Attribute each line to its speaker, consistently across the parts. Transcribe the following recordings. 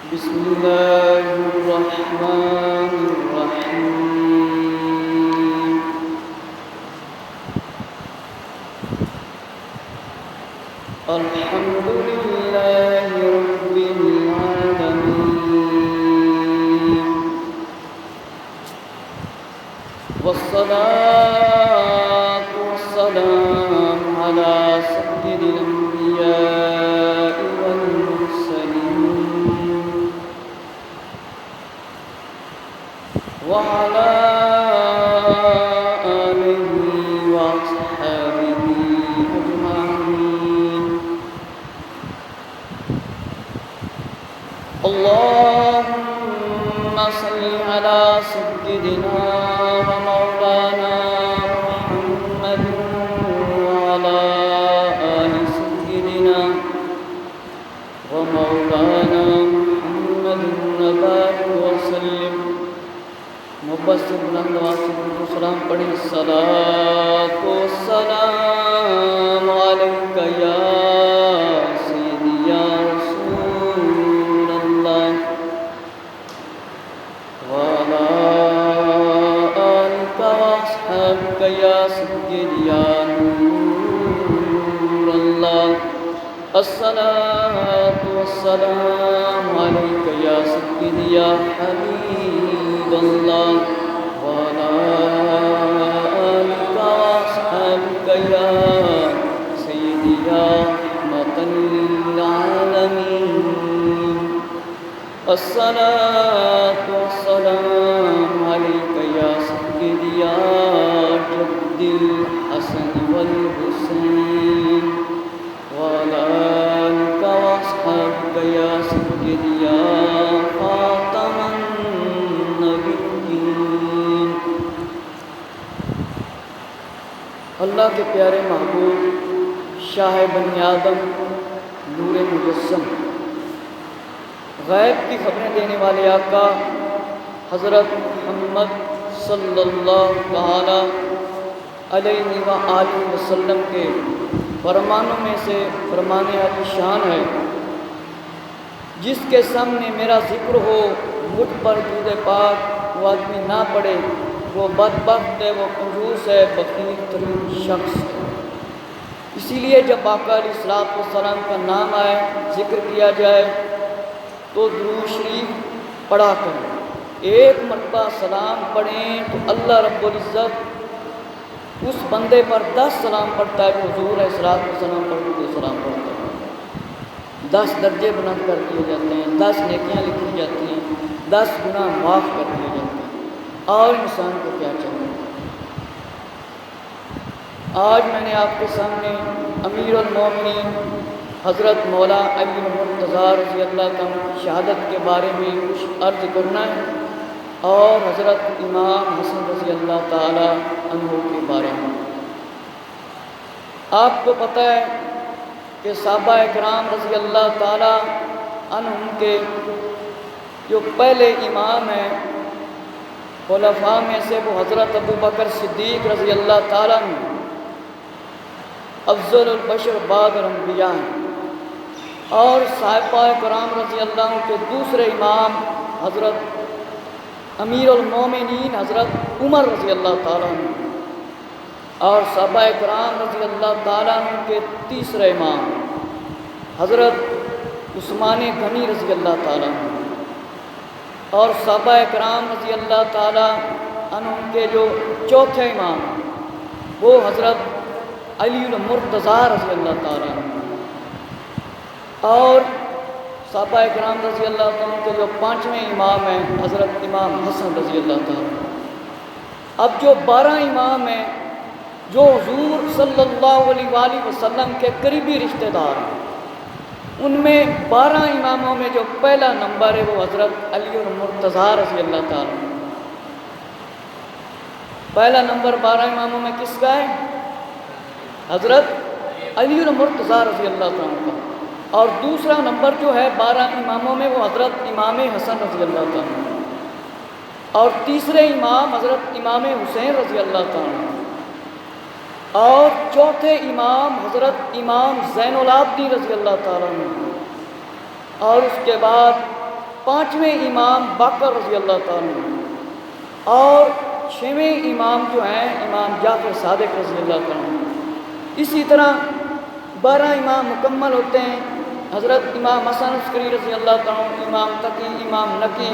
Speaker 1: بسم الله الرحمن الرحيم. الحمد لله رب العالمين، والصلاة والسلام على سيد الأنبياء والمرسلين وعلى آله وأصحابه أجمعين. اللهم صل على سيدنا ومولانا محمد وعلى آل سيدنا ومولانا محمد وبارك وسلم. مبشر بلند واسع السلام پڑھیں. الصلاۃ والسلام علیک یا سیدی یا رسول اللہ وعلی آلک واصحابک یا سیدی یا نور اللہ. الصلاۃ والسلام علیک یا سیدی یا حبیب اللہ وعلی آلک واصحابک یا سیدی یا رحمۃ للعالمین. الصلاۃ والسلام علیک یا سیدی یا جد الحسن والحسین وعلی آلک واصحابک یا سیدی یا خاتم النبیین. اللہ کے پیارے محبوب شاہ بنی آدم نور مجسم غیب کی خبریں دینے والے آقا حضرت محمد صلی اللہ تعالی علیہ وآلہ وسلم کے فرمانوں میں سے فرمان علی شان ہے: جس کے سامنے میرا ذکر ہو مجھ پر درود پاک وہ آدمی نہ پڑے وہ بدبخت ہے، وہ کنجوس ہے، بخیل ترین شخص ہے. اسی لیے جب آقا علیہ الصلوۃ والسلام کا نام آئے، ذکر کیا جائے تو درود شریف پڑھا کریں. ایک مرتبہ سلام پڑھیں تو اللہ رب العزت اس بندے پر 10 سلام پڑھتا ہے. حضور علیہ الصلوۃ والسلام پر جو سلام پڑھتا ہے 10 درجے بلند کر دیے جاتے ہیں، 10 نیکیاں لکھی جاتی ہیں، 10 گناہ معاف کر دیے جاتے ہیں. اور انسان کو کیا چاہیے؟ آج میں نے آپ کے سامنے امیر المومنین حضرت مولا علی المرتضیٰ رضی اللہ تعالیٰ کی شہادت کے بارے میں کچھ عرض کرنا ہے، اور حضرت امام حسن رضی اللہ تعالیٰ عنہ کے بارے میں. آپ کو پتہ ہے کہ صحابہ اکرام رضی اللہ تعالیٰ عنہم کے جو پہلے امام ہیں خلفاء میں سے وہ حضرت ابوبکر صدیق رضی اللہ تعالیٰ عنہ افضل البشر بعد الانبیاء ہیں، اور صحابہ کرام رضی اللہ عنہ کے دوسرے امام حضرت امیر المومنین حضرت عمر رضی اللہ تعالیٰ عنہ، اور صحابہ کرام رضی اللہ تعالیٰ عنہ کے تیسرے امام حضرت عثمان غنی رضی اللہ تعالیٰ عنہ، اور صحابہ کرام رضی اللہ تعالیٰ عنہ کے جو چوتھے امام وہ حضرت علی المرتضیٰ رضی اللہ تعالیٰ عنہ، اور صحابہ کرام رضی اللہ تعالیٰ عنہ کے جو 5ویں امام ہیں حضرت امام حسن رضی اللہ تعالیٰ عنہ. اب جو 12 امام ہیں جو حضور صلی اللہ علیہ وآلہ وسلم کے قریبی رشتہ دار ہیں، ان میں 12 اماموں میں جو پہلا نمبر ہے وہ حضرت علی المرتضیٰ رضی اللہ تعالیٰ عنہ. پہلا نمبر 12 اماموں میں کس کا ہے؟ حضرت علی المرتضیٰ رضی اللہ تعالیٰ عنہ کا. اور دوسرا نمبر جو ہے 12 اماموں میں وہ حضرت امام حسن رضی اللہ تعالیٰ عنہ، اور تیسرے امام حضرت امام حسین رضی اللہ تعالیٰ عنہ، اور چوتھے امام حضرت امام زین العابدین رضی اللہ تعالیٰ عنہ، اور اس کے بعد 5ویں امام باقر رضی اللہ تعالیٰ عنہ اور 6ویں امام جو ہیں امام جعفر صادق رضی اللہ تعالیٰ عنہ۔ اسی طرح 12 امام مکمل ہوتے ہیں، حضرت امام حسن عسکری رضی اللہ تعالیٰ عنہ، امام تقی، امام نقی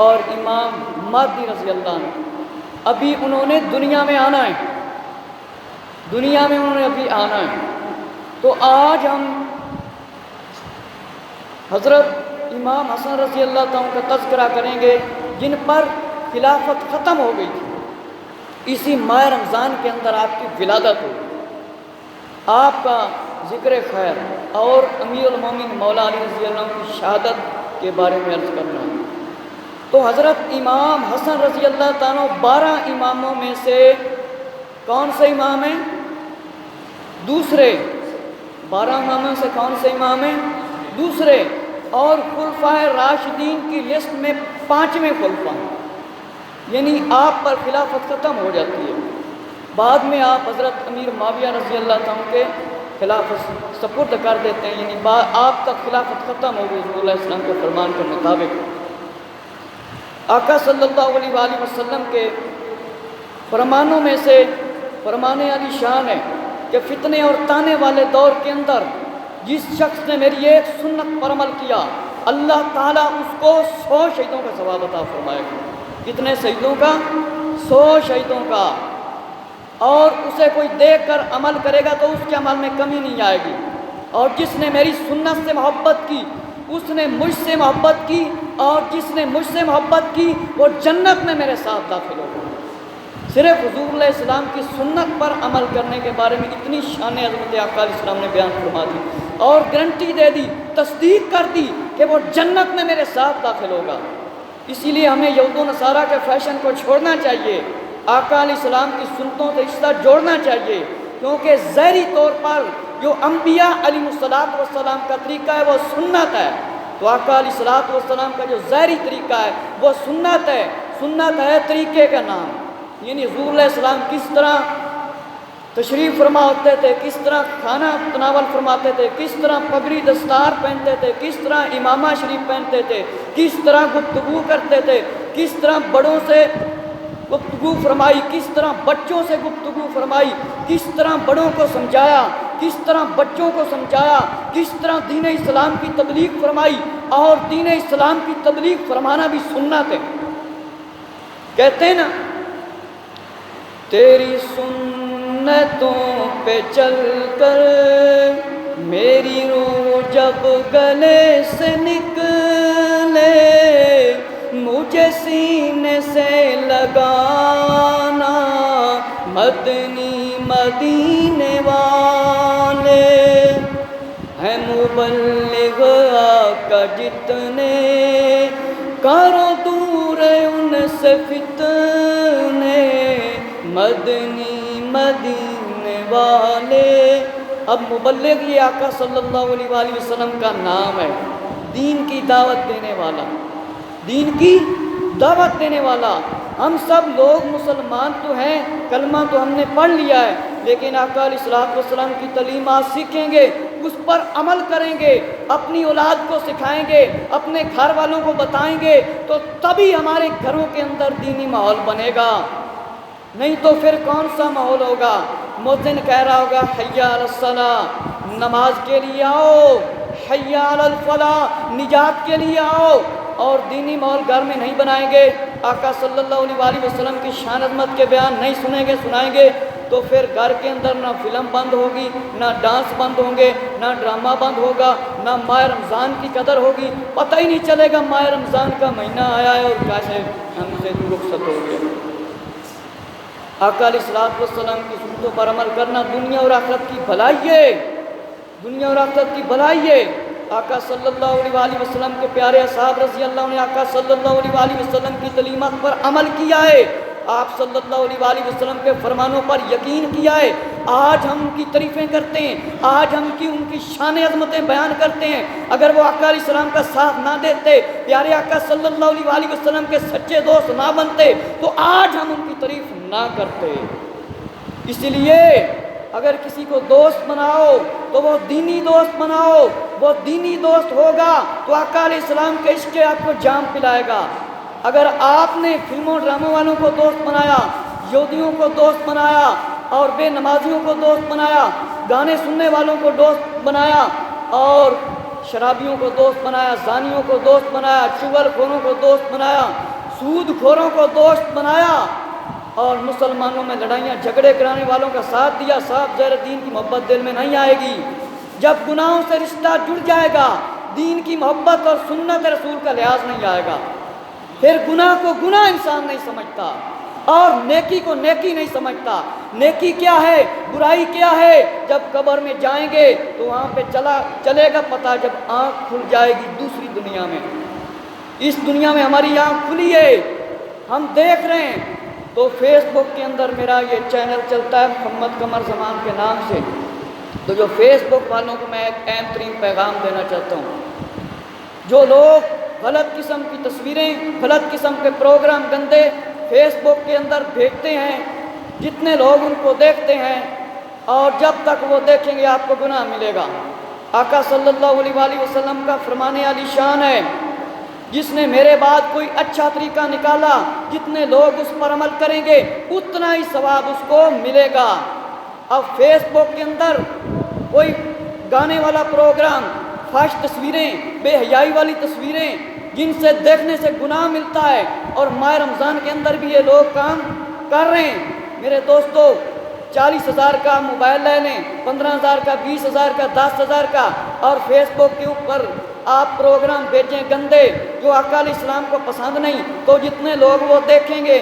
Speaker 1: اور امام مہدی رضی اللہ عنہ۔ ابھی انہوں نے دنیا میں آنا ہے، دنیا میں انہوں نے ابھی آنا ہے۔ تو آج ہم حضرت امام حسن رضی اللہ تعالیٰ کا تذکرہ کریں گے، جن پر خلافت ختم ہو گئی تھی، اسی ماہ رمضان کے اندر آپ کی ولادت ہوئی، آپ کا ذکر خیر اور امیر المومنین مولا علی رضی اللہ عنہ کی شہادت کے بارے میں عرض کرنا ہے۔ تو حضرت امام حسن رضی اللہ تعالیٰ 12 اماموں میں سے کون سے امام ہیں؟ دوسرے۔ 12 اماموں سے کون سے امام ہیں؟ دوسرے۔ اور خلفائے راشدین کی لسٹ میں 5ویں خلفا، یعنی آپ پر خلافت ختم ہو جاتی ہے۔ بعد میں آپ حضرت امیر معاویہ رضی اللہ تعالیٰ کے خلافت سپرد کر دیتے ہیں، یعنی آپ تک خلافت ختم ہو گئی رسول اللہ علیہ وسلم کے فرمان کے مطابق۔ آقا صلی اللہ علیہ وآلہ وسلم کے فرمانوں میں سے فرمان علی شان ہے کہ فتنے اور تانے والے دور کے اندر جس شخص نے میری ایک سنت پر عمل کیا، اللہ تعالیٰ اس کو 100 شہیدوں کا ثواب عطا فرمائے گا۔ کتنے شہیدوں کا؟ 100 شہیدوں کا۔ اور اسے کوئی دیکھ کر عمل کرے گا تو اس کے عمل میں کمی نہیں آئے گی۔ اور جس نے میری سنت سے محبت کی اس نے مجھ سے محبت کی، اور جس نے مجھ سے محبت کی وہ جنت میں میرے ساتھ داخل ہوگا۔ صرف حضور علیہ السلام کی سنت پر عمل کرنے کے بارے میں اتنی شان عظمت آقا علیہ السلام نے بیان فرما دی اور گارنٹی دے دی، تصدیق کر دی کہ وہ جنت میں میرے ساتھ داخل ہوگا۔ اسی لیے ہمیں یہود و نصارہ کے فیشن کو چھوڑنا چاہیے، آقا علیہ السلام کی سنتوں سے رشتہ جوڑنا چاہیے، کیونکہ ظاہری طور پر جو انبیاء علیہ السلام کا طریقہ ہے وہ سنت ہے، تو آقا علیہ السلام کا جو ظاہری طریقہ ہے وہ سنت ہے۔ سنت ہے طریقے کا نام، یعنی حضور علیہ السلام کس طرح تشریف فرما ہوتے تھے، کس طرح کھانا تناول فرماتے تھے، کس طرح پگڑی دستار پہنتے تھے، کس طرح امامہ شریف پہنتے تھے، کس طرح گفتگو کرتے تھے، کس طرح بڑوں سے گفتگو فرمائی، کس طرح بچوں سے گفتگو فرمائی، کس طرح بڑوں کو سمجھایا، کس طرح بچوں کو سمجھایا، کس طرح دین اسلام کی تبلیغ فرمائی۔ اور دین اسلام کی تبلیغ فرمانا بھی سنت ہے۔ کہتے ہیں نا، تیری سنتوں پہ چل کر میری روح جب گلے سے نکلے، مجھے سینے سے لگانا مدنی مدینے والے ہیں، مبلغ آقا جتنے کرو دور ان سے فتنے مدنی مدینے والے۔ اب مبلغ یہ آقا صلی اللہ علیہ وآلہ وسلم کا نام ہے، دین کی دعوت دینے والا، دین کی دعوت دینے والا۔ ہم سب لوگ مسلمان تو ہیں، کلمہ تو ہم نے پڑھ لیا ہے، لیکن آقا علیہ السلام کی تعلیمات سیکھیں گے، اس پر عمل کریں گے، اپنی اولاد کو سکھائیں گے، اپنے گھر والوں کو بتائیں گے، تو تبھی ہمارے گھروں کے اندر دینی ماحول بنے گا، نہیں تو پھر کون سا ماحول ہوگا؟ مؤذن کہہ رہا ہوگا حی علی الصلاۃ، نماز کے لیے آؤ، حی علی الفلاح، نجات کے لیے آؤ، اور دینی ماحول گھر میں نہیں بنائیں گے، آقا صلی اللہ علیہ وآلہ وسلم کی شان عظمت کے بیان نہیں سنیں گے، سنائیں گے، تو پھر گھر کے اندر نہ فلم بند ہوگی، نہ ڈانس بند ہوں گے، نہ ڈرامہ بند ہوگا، نہ ماہ رمضان کی قدر ہوگی، پتہ ہی نہیں چلے گا ماہ رمضان کا مہینہ آیا ہے اور کیسے ہم سے رخصت ہو گیا۔ آقا علیہ السلام کی سنتوں پر عمل کرنا دنیا اور آخرت کی بھلائی ہے، دنیا اور آخرت کی بھلائی ہے۔ آقا صلی اللہ علیہ وآلہ وسلم کے پیارے اصحاب رضی اللہ عنہ نے آقا صلی اللہ علیہ وآلہ وسلم کی تعلیمات پر عمل کیا ہے، آپ صلی اللہ علیہ وآلہ وسلم کے فرمانوں پر یقین کیا ہے۔ آج ہم ان کی تعریفیں کرتے ہیں، آج ہم ان کی شان عظمتیں بیان کرتے ہیں۔ اگر وہ آقا علیہ السلام کا ساتھ نہ دیتے، پیارے آقا صلی اللہ علیہ وآلہ وسلم کے سچے دوست نہ بنتے، تو آج ہم ان کی تعریف نہ کرتے۔ اس لیے اگر کسی کو دوست بناؤ تو وہ دینی دوست بناؤ، وہ دینی دوست ہوگا تو آقا علیہ السلام کے عشق آپ کو جام پلائے گا۔ اگر آپ نے فلموں ڈراموں والوں کو دوست بنایا، یہودیوں کو دوست بنایا اور بے نمازیوں کو دوست بنایا، گانے سننے والوں کو دوست بنایا اور شرابیوں کو دوست بنایا، زانیوں کو دوست بنایا، چغل خوروں کو دوست بنایا، سود خوروں کو دوست بنایا اور مسلمانوں میں لڑائیاں جھگڑے کرانے والوں کا ساتھ دیا، صاحب ظاہر دین کی محبت دل میں نہیں آئے گی۔ جب گناہوں سے رشتہ جڑ جائے گا، دین کی محبت اور سنت رسول کا لحاظ نہیں آئے گا، پھر گناہ کو گناہ انسان نہیں سمجھتا اور نیکی کو نیکی نہیں سمجھتا۔ نیکی کیا ہے، برائی کیا ہے، جب قبر میں جائیں گے تو وہاں پہ چلے گا پتہ جب آنکھ کھل جائے گی دوسری دنیا میں۔ اس دنیا میں ہماری آنکھ کھلی ہے، ہم دیکھ رہے ہیں۔ تو فیس بک کے اندر میرا یہ چینل چلتا ہے محمد قمر زمان کے نام سے، تو جو فیس بک والوں کو میں ایک اہم ترین پیغام دینا چاہتا ہوں، جو لوگ غلط قسم کی تصویریں، غلط قسم کے پروگرام گندے فیس بک کے اندر بھیجتے ہیں، جتنے لوگ ان کو دیکھتے ہیں اور جب تک وہ دیکھیں گے آپ کو گناہ ملے گا۔ آقا صلی اللہ علیہ وآلہ وسلم کا فرمان عالی شان ہے، جس نے میرے بعد کوئی اچھا طریقہ نکالا، جتنے لوگ اس پر عمل کریں گے اتنا ہی ثواب اس کو ملے گا۔ اب فیس بک کے اندر کوئی گانے والا پروگرام، فحش تصویریں، بے حیائی والی تصویریں جن سے دیکھنے سے گناہ ملتا ہے، اور ماہ رمضان کے اندر بھی یہ لوگ کام کر رہے ہیں۔ میرے دوستو، 40,000 کا موبائل لے لیں، 15,000 کا، 20,000 کا، 10,000 کا، اور فیس بک کے اوپر آپ پروگرام بھیجیں گندے جو آقا علیہ السلام کو پسند نہیں، تو جتنے لوگ وہ دیکھیں گے،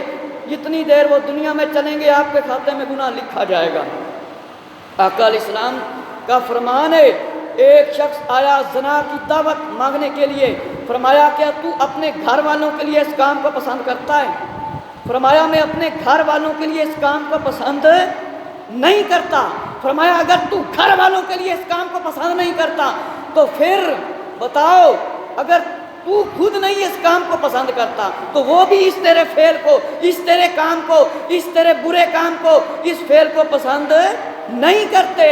Speaker 1: جتنی دیر وہ دنیا میں چلیں گے، آپ کے کھاتے میں گناہ لکھا جائے گا۔ آقا علیہ السلام کا فرمان ہے، ایک شخص آیا زنا کی دعوت مانگنے کے لیے، فرمایا کیا تو اپنے گھر والوں کے لیے اس کام کو پسند کرتا ہے؟ فرمایا میں اپنے گھر والوں کے لیے اس کام کو پسند نہیں کرتا۔ فرمایا اگر تو گھر والوں کے لیے اس کام کو پسند نہیں کرتا تو پھر بتاؤ، اگر تو خود نہیں اس کام کو پسند کرتا تو وہ بھی اس تیرے فعل کو، اس تیرے کام کو، اس تیرے برے کام کو، اس فعل کو پسند نہیں کرتے۔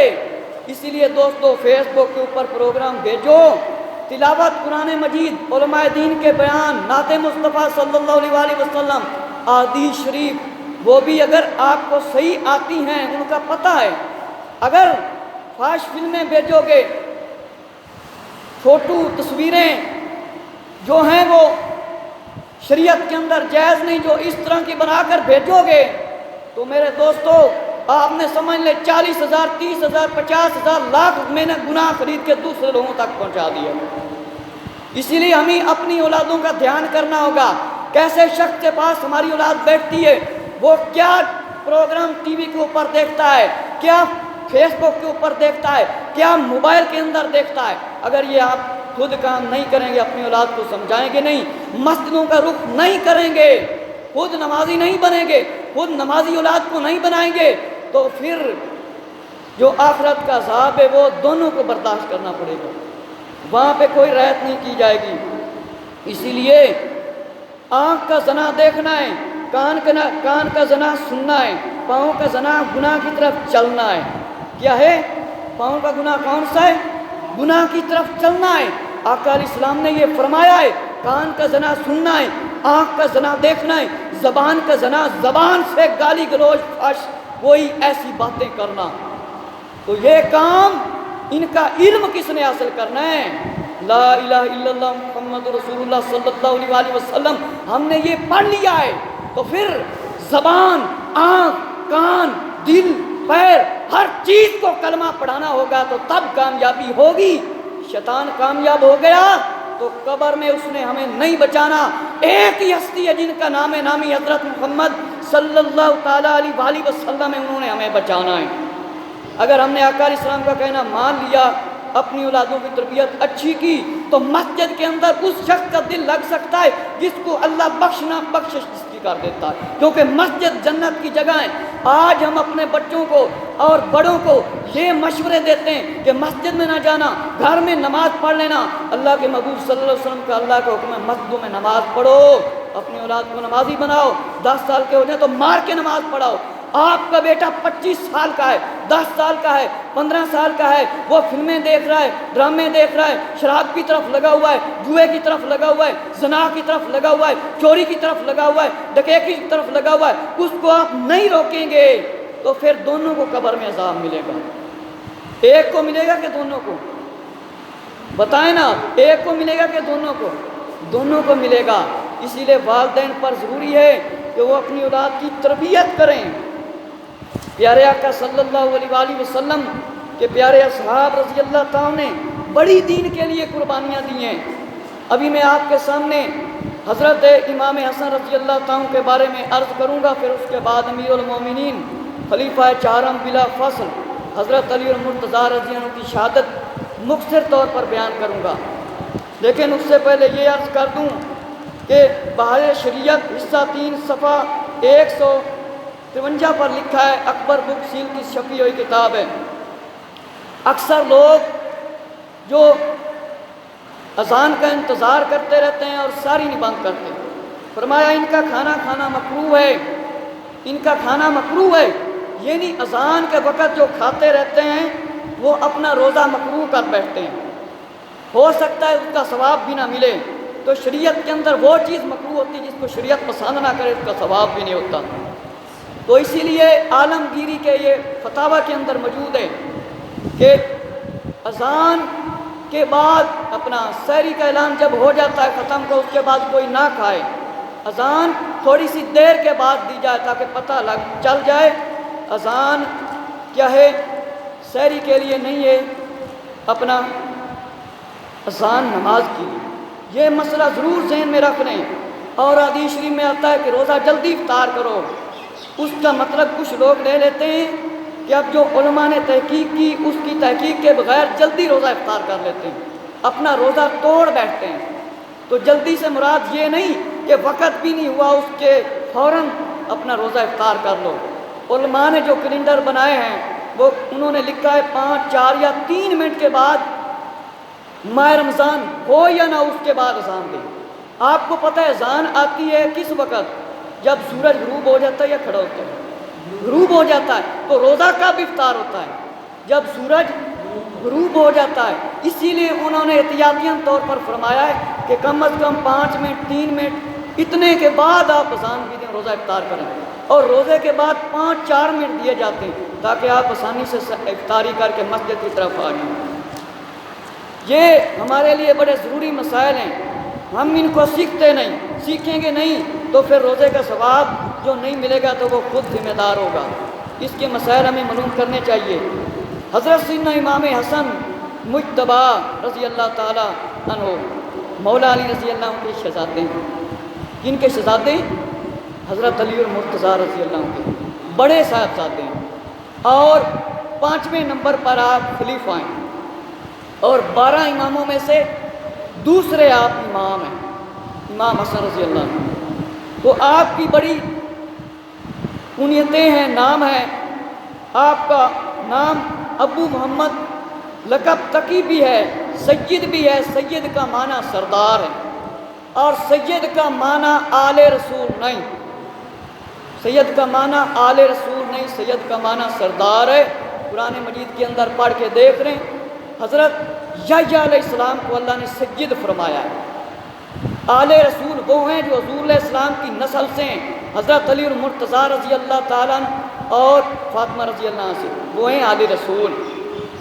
Speaker 1: اسی لیے دوستو، فیس بک کے اوپر پروگرام بھیجو، تلاوت قرآن مجید، علماء دین کے بیان، نعت مصطفیٰ صلی اللہ علیہ وآلہ وسلم، احادیث شریف، وہ بھی اگر آپ کو صحیح آتی ہیں، ان کا پتہ ہے۔ اگر فحش فلمیں بھیجو گے، فوٹو تصویریں جو ہیں وہ شریعت کے اندر جائز نہیں، جو اس طرح کی بنا کر بھیجو گے تو میرے دوستو آپ نے سمجھ لے 40,000، 30,000، 50,000، لاکھ میں نے گناہ خرید کے دوسرے لوگوں تک پہنچا دیا۔ اسی لیے ہمیں اپنی اولادوں کا دھیان کرنا ہوگا۔ کیسے شخص کے پاس ہماری اولاد بیٹھتی ہے، وہ کیا پروگرام ٹی وی کے اوپر دیکھتا ہے، کیا فیس بک کے اوپر دیکھتا ہے، کیا موبائل کے اندر دیکھتا ہے۔ اگر یہ آپ خود کام نہیں کریں گے، اپنی اولاد کو سمجھائیں گے نہیں، مسجدوں کا رخ نہیں کریں گے، خود نمازی نہیں بنیں گے، خود نمازی اولاد کو نہیں بنائیں گے، تو پھر جو آخرت کا عذاب ہے وہ دونوں کو برداشت کرنا پڑے گا، وہاں پہ کوئی رعایت نہیں کی جائے گی۔ اسی لیے آنکھ کا زنا دیکھنا ہے، کان کا زنا سننا ہے، پاؤں کا زنا گناہ کی طرف چلنا ہے۔ کیا ہے؟ پاؤں کا گناہ کون سا ہے؟ گناہ کی طرف چلنا ہے۔ آقا علیہ السلام نے یہ فرمایا ہے، کان کا زنا سننا ہے، آنکھ کا زنا دیکھنا ہے، زبان کا زنا، زبان سے گالی گلوچ، فحش، کوئی ایسی باتیں کرنا۔ تو یہ کام، ان کا علم کس نے حاصل کرنا ہے؟ لا الہ الا اللہ محمد رسول اللہ صلی اللہ علیہ وآلہ وسلم، ہم نے یہ پڑھ لیا ہے، تو پھر زبان، آنکھ، کان، دل، پیر، ہر چیز کو کلمہ پڑھانا ہوگا تو تب کامیابی ہوگی۔ شیطان کامیاب ہو گیا تو قبر میں اس نے ہمیں نہیں بچانا۔ ایک ہی ہستی ہے جن کا نام نامی حضرت محمد صلی اللہ تعالیٰ علیہ وآلہ وسلم ہے، انہوں نے ہمیں بچانا ہے۔ اگر ہم نے آقا علیہ السلام کا کہنا مان لیا، اپنی اولادوں کی تربیت اچھی کی، تو مسجد کے اندر اس شخص کا دل لگ سکتا ہے جس کو اللہ بخشنا بخشش جس کی کر دیتا ہے، کیونکہ مسجد جنت کی جگہ ہے۔ آج ہم اپنے بچوں کو اور بڑوں کو یہ مشورے دیتے ہیں کہ مسجد میں نہ جانا، گھر میں نماز پڑھ لینا۔ اللہ کے محبوب صلی اللہ علیہ وسلم کا اللہ کا حکم ہے، مسجدوں میں نماز پڑھو، اپنی اولاد کو نمازی بناؤ، 10 سال کے ہو جائیں تو مار کے نماز پڑھاؤ۔ آپ کا بیٹا 25 سال کا ہے، 10 سال کا ہے، 15 سال کا ہے، وہ فلمیں دیکھ رہا ہے، ڈرامے دیکھ رہا ہے، شراب کی طرف لگا ہوا ہے، جوئے کی طرف لگا ہوا ہے، زنا کی طرف لگا ہوا ہے، چوری کی طرف لگا ہوا ہے، ڈکیتی کی طرف لگا ہوا ہے، اس کو آپ نہیں روکیں گے تو پھر دونوں کو قبر میں عذاب ملے گا۔ ایک کو ملے گا کہ دونوں کو؟ بتائیں نا، ایک کو ملے گا کہ دونوں کو؟ دونوں کو ملے گا۔ اسی لیے والدین پر ضروری ہے کہ وہ اپنی اولاد کی تربیت کریں۔ پیارے آقا صلی اللہ علیہ وآلہ وسلم کے پیارے اصحاب رضی اللہ تعالیٰ نے بڑی دین کے لیے قربانیاں دی ہیں۔ ابھی میں آپ کے سامنے حضرت امام حسن رضی اللہ تعالیٰ کے بارے میں عرض کروں گا، پھر اس کے بعد امیر المومنین خلیفہ چہارم بلا فصل حضرت علی المرتضیٰ رضی اللہ عنہ کی شہادت مختصر طور پر بیان کروں گا۔ لیکن اس سے پہلے یہ عرض کر دوں کہ بہار شریعت حصہ 3 صفحہ 153 پر لکھا ہے، اکبر بک سیل کی چھپی ہوئی کتاب ہے، اکثر لوگ جو اذان کا انتظار کرتے رہتے ہیں اور ساری نہیں بند کرتے، فرمایا ان کا کھانا کھانا مکروہ ہے، ان کا کھانا مکروہ ہے، یعنی اذان کے وقت جو کھاتے رہتے ہیں وہ اپنا روزہ مکروہ کر بیٹھتے ہیں، ہو سکتا ہے اس کا ثواب بھی نہ ملے۔ تو شریعت کے اندر وہ چیز مکروہ ہوتی ہے جس کو شریعت پسند نہ کرے، اس کا ثواب بھی نہیں ہوتا۔ تو اسی لیے عالمگیری کے یہ فتاوی کے اندر موجود ہے کہ اذان کے بعد اپنا سحری کا اعلان جب ہو جاتا ہے ختم کو، اس کے بعد کوئی نہ کھائے، اذان تھوڑی سی دیر کے بعد دی جائے تاکہ پتہ چل جائے اذان کیا ہے، سحری کے لیے نہیں ہے، اپنا اذان نماز کی لیے۔ یہ مسئلہ ضرور ذہن میں رکھ لیں۔ اور حدیث شریف میں آتا ہے کہ روزہ جلدی افطار کرو، اس کا مطلب کچھ لوگ لے لیتے ہیں کہ اب جو علماء نے تحقیق کی اس کی تحقیق کے بغیر جلدی روزہ افطار کر لیتے ہیں، اپنا روزہ توڑ بیٹھتے ہیں۔ تو جلدی سے مراد یہ نہیں کہ وقت بھی نہیں ہوا اس کے فوراً اپنا روزہ افطار کر لو۔ علماء نے جو کیلنڈر بنائے ہیں وہ انہوں نے لکھا ہے 5، 4 یا 3 منٹ کے بعد ماہ رمضان ہو یا نہ اس کے بعد اذان دے۔ آپ کو پتہ ہے اذان آتی ہے کس وقت؟ جب سورج غروب ہو جاتا ہے یا کھڑا ہوتا ہے؟ غروب ہو جاتا ہے۔ تو روزہ کب افطار ہوتا ہے؟ جب سورج غروب ہو جاتا ہے۔ اسی لیے انہوں نے احتیاطیاً طور پر فرمایا ہے کہ کم از کم 5 منٹ 3 منٹ اتنے کے بعد آپ اذان بھی دیں، روزہ افطار کریں، اور روزے کے بعد 5-4 منٹ دیے جاتے ہیں تاکہ آپ آسانی سے افطاری کر کے مسجد کی طرف آ جائیں۔ یہ ہمارے لیے بڑے ضروری مسائل ہیں، ہم ان کو سیکھتے نہیں، سیکھیں گے نہیں تو پھر روزے کا ثواب جو نہیں ملے گا تو وہ خود ذمہ دار ہوگا۔ اس کے مسائل ہمیں معلوم کرنے چاہیے۔ حضرت سیدنا امام حسن مجتبی رضی اللہ تعالیٰ عنہ مولا علی رضی اللہ عنہ کے شہزادے ہیں۔ کن کے شہزادے؟ حضرت علی المرتضیٰ رضی اللہ عنہ کے بڑے صاحبزادے ہیں، اور 5ویں نمبر پر آپ خلیفہ ہیں، اور 12 اماموں میں سے دوسرے آپ امام ہیں، امام حسن رضی اللہ عنہ۔ تو آپ کی بڑی کنیتیں ہیں، نام ہے، آپ کا نام ابو محمد، لقب تقی بھی ہے، سید بھی ہے۔ سید کا معنی سردار ہے، اور سید کا معنی آل رسول نہیں، سید کا معنی آل رسول نہیں، سید کا معنی سردار ہے۔ قرآن مجید کے اندر پڑھ کے دیکھ رہے ہیں، حضرت یحییٰ علیہ السلام کو اللہ نے سید فرمایا ہے۔ آل رسول وہ ہیں جو حضور علیہ السلام کی نسل سے ہیں، حضرت علی المرتضیٰ رضی اللہ تعالیٰ عنہ اور فاطمہ رضی اللہ عنہ سے، وہ ہیں آل رسول۔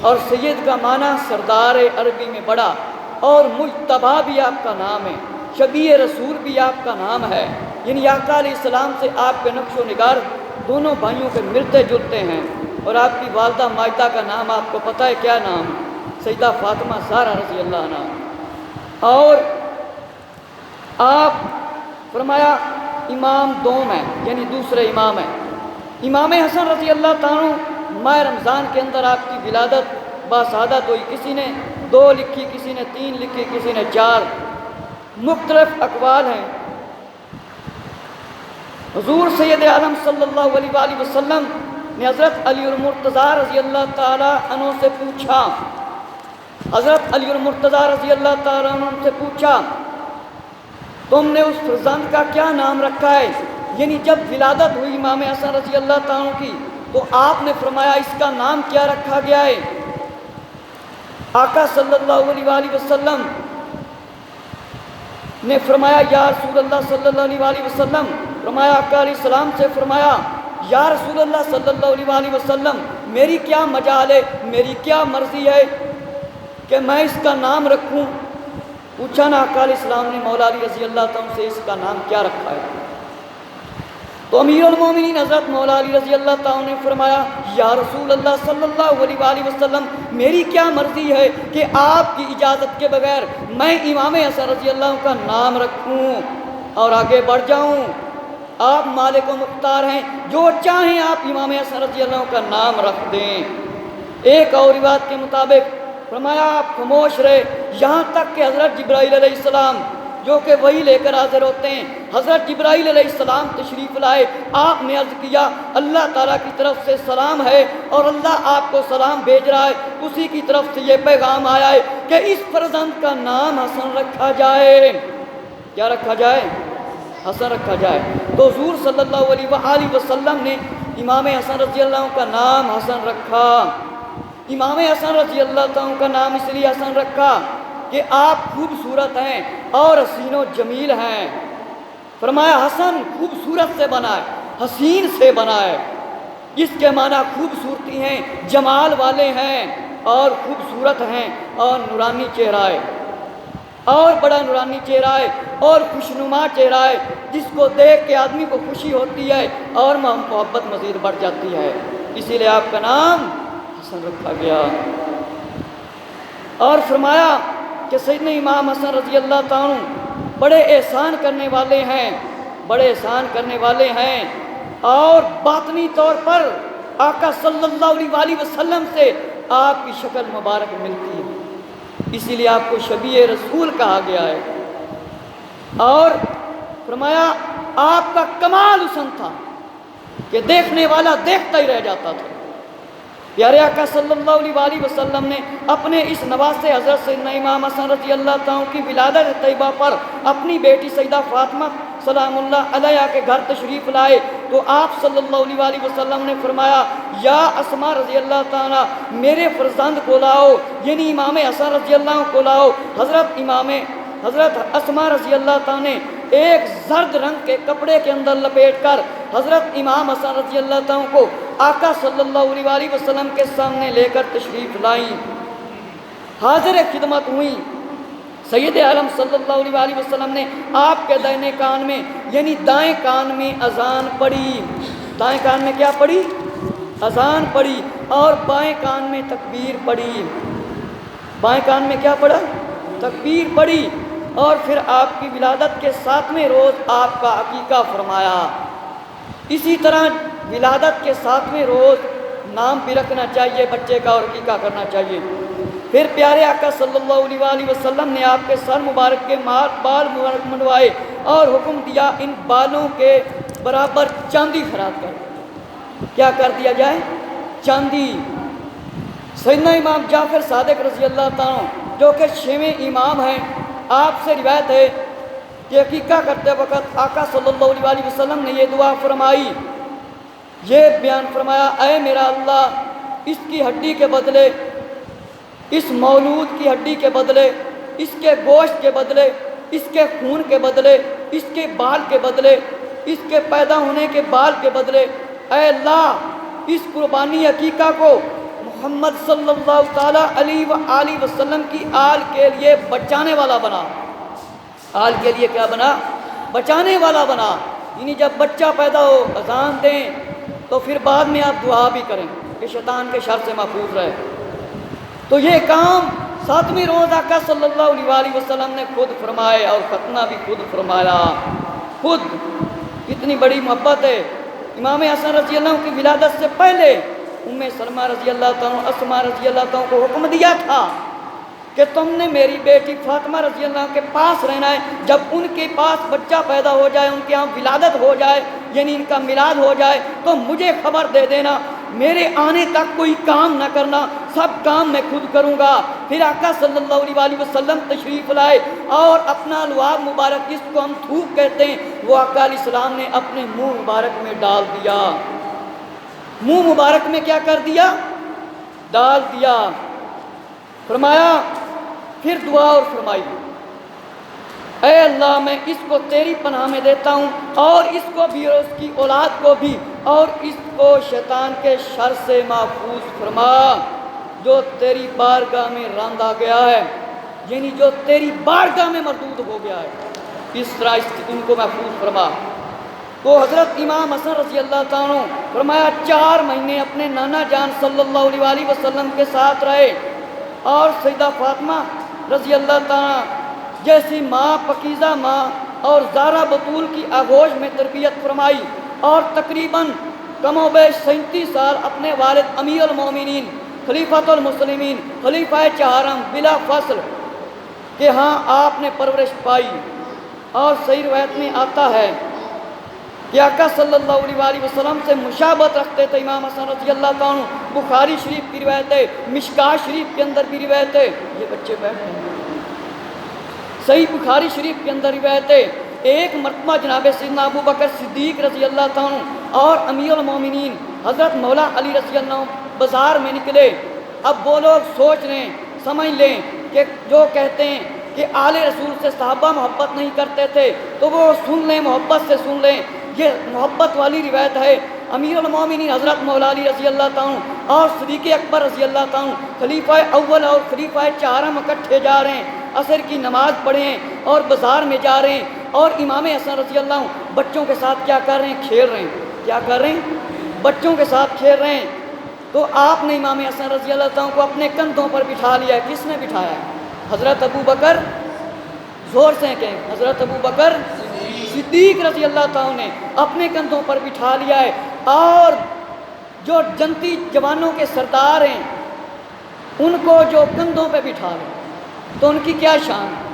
Speaker 1: اور سید کا معنی سردار عربی میں بڑا، اور مجتبی بھی آپ کا نام ہے، شبیہ رسول بھی آپ کا نام ہے، یعنی آقا علیہ السلام سے آپ کے نقش و نگار دونوں بھائیوں کے ملتے جلتے ہیں۔ اور آپ کی والدہ ماجدہ کا نام آپ کو پتہ ہے کیا نام؟ سیدہ فاطمہ زہرا رضی اللہ عنہ۔ اور آپ فرمایا امام دوم ہیں، یعنی دوسرے امام ہیں۔ امام حسن رضی اللہ تعالیٰ ماہ رمضان کے اندر آپ کی ولادت باسعادت ہوئی۔ کسی نے 2 لکھی، کسی نے 3 لکھی، کسی نے 4، مختلف اقوال ہیں۔ حضور سید عالم صلی اللہ علیہ وآلہ وسلم نے حضرت علی المرتضیٰ رضی اللہ تعالیٰ عنہ سے پوچھا، حضرت علی المرتضیٰ رضی اللہ تعالیٰ عنہ سے پوچھا تم نے اس فرزند کا کیا نام رکھا ہے؟ یعنی جب ولادت ہوئی امام حسن رضی اللہ تعالیٰ کی تو آپ نے فرمایا اس کا نام کیا رکھا گیا ہے؟ آقا صلی اللہ علیہ وآلہ وسلم نے فرمایا یا رسول اللہ صلی اللہ علیہ وآلہ وسلم، فرمایا آقا علیہ السلام سے فرمایا یا رسول اللہ صلی اللہ علیہ وآلہ وسلم میری کیا مجال ہے، میری کیا مرضی ہے کہ میں اس کا نام رکھوں؟ پوچھا نا آقا علیہ السلام نے مولا علی رضی اللہ تعالیٰ سے اس کا نام کیا رکھا ہے؟ تو امیر المومنین حضرت مولا علی رضی اللہ تعالیٰ نے فرمایا یا رسول اللہ صلی اللہ علیہ وآلہ وسلم میری کیا مرضی ہے کہ آپ کی اجازت کے بغیر میں امام حسن رضی اللہ عنہ کا نام رکھوں اور آگے بڑھ جاؤں؟ آپ مالک و مختار ہیں، جو چاہیں آپ امام حسن رضی اللہ عنہ کا نام رکھ دیں۔ ایک اور روایت کے مطابق فرمایا آپ خاموش رہے یہاں تک کہ حضرت جبرائیل علیہ السلام جو کہ وہی لے کر حاضر ہوتے ہیں، حضرت جبرائیل علیہ السلام تشریف لائے۔ آپ نے عرض کیا اللہ تعالیٰ کی طرف سے سلام ہے اور اللہ آپ کو سلام بھیج رہا ہے، اسی کی طرف سے یہ پیغام آیا ہے کہ اس فرزند کا نام حسن رکھا جائے۔ کیا رکھا جائے؟ حسن رکھا جائے۔ تو حضور صلی اللہ علیہ وآلہ وسلم نے امام حسن رضی اللہ عنہ کا نام حسن رکھا۔ امام حسن رضی اللہ عنہ کا نام اس لیے حسن رکھا کہ آپ خوبصورت ہیں اور حسین و جمیل ہیں۔ فرمایا حسن خوبصورت سے بنا ہے، حسین سے بنا ہے، اس کے معنی خوبصورتی ہیں، جمال والے ہیں اور خوبصورت ہیں اور نورانی چہرہ ہے اور بڑا نورانی چہرہ ہے اور خوشنما چہرہ ہے، جس کو دیکھ کے آدمی کو خوشی ہوتی ہے اور محبت مزید بڑھ جاتی ہے، اسی لیے آپ کا نام حسن رکھا گیا۔ اور فرمایا کہ سیدنا امام حسن رضی اللہ تعالیٰ بڑے احسان کرنے والے ہیں، بڑے احسان کرنے والے ہیں اور باطنی طور پر آقا صلی اللہ علیہ وآلہ وسلم سے آپ کی شکل مبارک ملتی ہے، اسی لیے آپ کو شبیہ رسول کہا گیا ہے۔ اور فرمایا آپ کا کمال حسن تھا کہ دیکھنے والا دیکھتا ہی رہ جاتا تھا۔ پیارے آقا صلی اللہ علیہ وآلہ وسلم نے اپنے اس نواسے حضرت سیدنا امام حسن رضی اللہ تعالیٰ کی ولادت طیبہ پر اپنی بیٹی سیدہ فاطمہ سلام اللہ علیہ کے گھر تشریف لائے تو آپ صلی اللہ علیہ وآلہ وسلم نے فرمایا یا اسماء رضی اللہ تعالیٰ میرے فرزند کو لاؤ، یعنی امام حسن رضی اللہ کو لاؤ۔ حضرت اسماء رضی اللہ تعالیٰ نے ایک زرد رنگ کے کپڑے کے اندر لپیٹ کر حضرت امام حسن رضی اللہ تعالیٰ کو آقا صلی اللہ علیہ وآلہ وسلم کے سامنے لے کر تشریف لائیں، حاضر خدمت ہوئیں۔ سید عالم صلی اللہ علیہ وآلہ وسلم نے آپ کے دائیں کان میں یعنی دائیں کان میں اذان پڑھی، دائیں کان میں کیا پڑھی؟ اذان پڑھی، اور بائیں کان میں تکبیر پڑھی۔ بائیں کان میں کیا پڑھا؟ تکبیر پڑھی۔ اور پھر آپ کی ولادت کے 7ویں روز آپ کا عقیقہ فرمایا۔ اسی طرح ولادت کے 7ویں روز نام بھی رکھنا چاہیے بچے کا اور عقیقہ کرنا چاہیے۔ پھر پیارے آقا صلی اللہ علیہ وآلہ وسلم نے آپ کے سر مبارک کے بال مبارک منڈوائے اور حکم دیا ان بالوں کے برابر چاندی خراب کر دیا۔ کیا کر دیا جائے؟ چاندی۔ سیدنا امام جعفر صادق رضی اللہ تعالیٰ جو کہ 6ویں امام ہیں، آپ سے روایت ہے کہ عقیقہ کرتے وقت آقا صلی اللہ علیہ وآلہ وسلم نے یہ دعا فرمائی، یہ بیان فرمایا اے میرا اللہ اس کی ہڈی کے بدلے، اس مولود کی ہڈی کے بدلے، اس کے گوشت کے بدلے، اس کے خون کے بدلے، اس کے بال کے بدلے، اس کے پیدا ہونے کے بال کے بدلے، اے اللہ اس قربانی عقیقہ کو محمد صلی اللہ تعالیٰ علیہ وآلہ وسلم کی آل کے لیے بچانے والا بنا۔ آل کے لیے کیا بنا؟ بچانے والا بنا۔ یعنی جب بچہ پیدا ہو اذان دیں تو پھر بعد میں آپ دعا بھی کریں کہ شیطان کے شر سے محفوظ رہے۔ تو یہ کام 7ویں روز آقا صلی اللہ علیہ وآلہ وسلم نے خود فرمائے اور ختنہ بھی خود فرمایا۔ خود کتنی بڑی محبت ہے۔ امام حسن رضی اللہ عنہ کی ولادت سے پہلے ام سلمہ رضی اللہ تعالیٰ اسماء رضی اللہ تعالیٰ کو حکم دیا تھا کہ تم نے میری بیٹی فاطمہ رضی اللہ عنہ کے پاس رہنا ہے، جب ان کے پاس بچہ پیدا ہو جائے، ان کے یہاں ولادت ہو جائے یعنی ان کا میلاد ہو جائے تو مجھے خبر دے دینا، میرے آنے تک کوئی کام نہ کرنا، سب کام میں خود کروں گا، پھر آقا صلی اللہ علیہ وسلم تشریف لائے اور اپنا لعاب مبارک، جس کو ہم تھوک کہتے ہیں، وہ آقا علیہ السلام نے اپنے منہ مبارک میں ڈال دیا۔ منہ مبارک میں کیا کر دیا؟ ڈال دیا۔ فرمایا، پھر دعا اور فرمائی، اے اللہ میں اس کو تیری پناہ میں دیتا ہوں، اور اس کو بھی اور اس کی اولاد کو بھی، اور اس کو شیطان کے شر سے محفوظ فرما جو تیری بارگاہ میں راندا گیا ہے، یعنی جو تیری بارگاہ میں مردود ہو گیا ہے، اس طرح ان کو محفوظ فرما۔ تو حضرت امام حسن رضی اللہ تعالیٰ عنہ فرمایا 4 مہینے اپنے نانا جان صلی اللہ علیہ وسلم کے ساتھ رہے، اور سیدہ فاطمہ رضی اللہ تعالیٰ جیسی ماں، پکیزہ ماں اور زارا بطول کی آغوش میں تربیت فرمائی، اور تقریباً کم و بیش 37 سال اپنے والد امیر المومنین خلیفۃ المسلمین خلیفہ چہارم بلا فصل کہ ہاں آپ نے پرورش پائی۔ اور صحیح روایت میں آتا ہے کہ آقا صلی اللہ علیہ وسلم سے مشابہت رکھتے تھے امام حسن رضی اللہ تعالیٰ عنہ۔ بخاری شریف کی روایت ہے، مشکاہ شریف کے اندر بھی روایت ہے، یہ بچے بیٹھے ہیں، صحیح بخاری شریف کے اندر روایت ہے، ایک مرتبہ جناب سیدنا ابو بکر صدیق رضی اللہ تعالیٰ عنہ اور امیر المومنین حضرت مولا علی رضی اللہ عنہ بازار میں نکلے۔ اب وہ لوگ سوچ لیں، سمجھ لیں کہ جو کہتے ہیں کہ آل رسول سے صحابہ محبت نہیں کرتے تھے، تو وہ سن لیں، محبت سے سن لیں، یہ محبت والی روایت ہے۔ امیر المومنین حضرت مولا علی رضی اللہ تعالیٰ عنہ اور صدیق اکبر رضی اللہ تعالیٰ عنہ خلیفہ اول اور خلیفہ چہارم اکٹھے جا رہے ہیں، عصر کی نماز پڑھیں اور بازار میں جا رہے ہیں، اور امام حسن رضی اللہ عنہ بچوں کے ساتھ کیا کر رہے ہیں؟ کھیل رہے ہیں۔ کیا کر رہے ہیں؟ بچوں کے ساتھ کھیل رہے ہیں۔ تو آپ نے امام حسن رضی اللہ تعالیٰ عنہ کو اپنے کندھوں پر بٹھا لیا ہے۔ کس نے بٹھایا ہے؟ حضرت ابو بکر، زور سے کہیں، حضرت ابو بکر صدیق رضی اللہ تعالیٰ نے اپنے کندھوں پر بٹھا لیا ہے، اور جو جنتی جوانوں کے سردار ہیں ان کو جو کندھوں پہ بٹھا لیں تو ان کی کیا شان ہے؟